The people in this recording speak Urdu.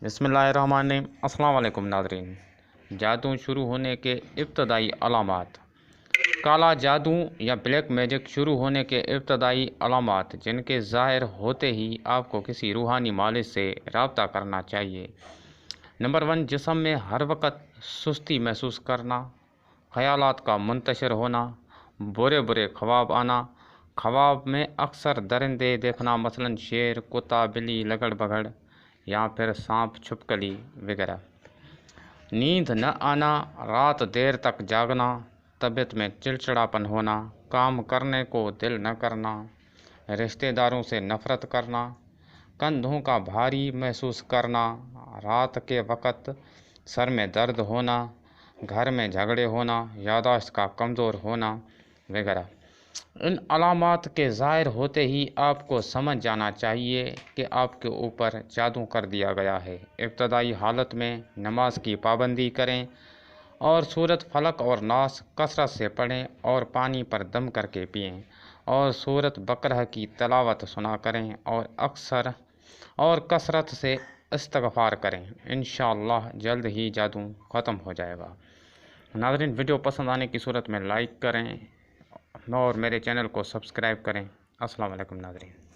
بسم اللہ الرحمن الرحیم۔ السلام علیکم ناظرین۔ جادو شروع ہونے کے ابتدائی علامات۔ کالا جادو یا بلیک میجک شروع ہونے کے ابتدائی علامات جن کے ظاہر ہوتے ہی آپ کو کسی روحانی مالک سے رابطہ کرنا چاہیے۔ نمبر 1، جسم میں ہر وقت سستی محسوس کرنا، خیالات کا منتشر ہونا، برے خواب آنا، خواب میں اکثر درندے دیکھنا، مثلا شیر، کتا، بلی، لگڑ بگڑ یا پھر سانپ چھپکلی وغیرہ، نیند نہ آنا، رات دیر تک جاگنا، طبیعت میں چڑچڑاپن ہونا، کام کرنے کو دل نہ کرنا، رشتہ داروں سے نفرت کرنا، کندھوں کا بھاری محسوس کرنا، رات کے وقت سر میں درد ہونا، گھر میں جھگڑے ہونا، یادداشت کا کمزور ہونا وغیرہ۔ ان علامات کے ظاہر ہوتے ہی آپ کو سمجھ جانا چاہیے کہ آپ کے اوپر جادو کر دیا گیا ہے۔ ابتدائی حالت میں نماز کی پابندی کریں اور سورۃ فلق اور ناس کثرت سے پڑھیں اور پانی پر دم کر کے پئیں اور سورۃ بقرہ کی تلاوت سنا کریں اور اکثر اور کثرت سے استغفار کریں۔ انشاءاللہ جلد ہی جادو ختم ہو جائے گا۔ ناظرین، ویڈیو پسند آنے کی صورت میں لائک کریں اور میرے چینل کو سبسکرائب کریں۔ السلام علیکم ناظرین۔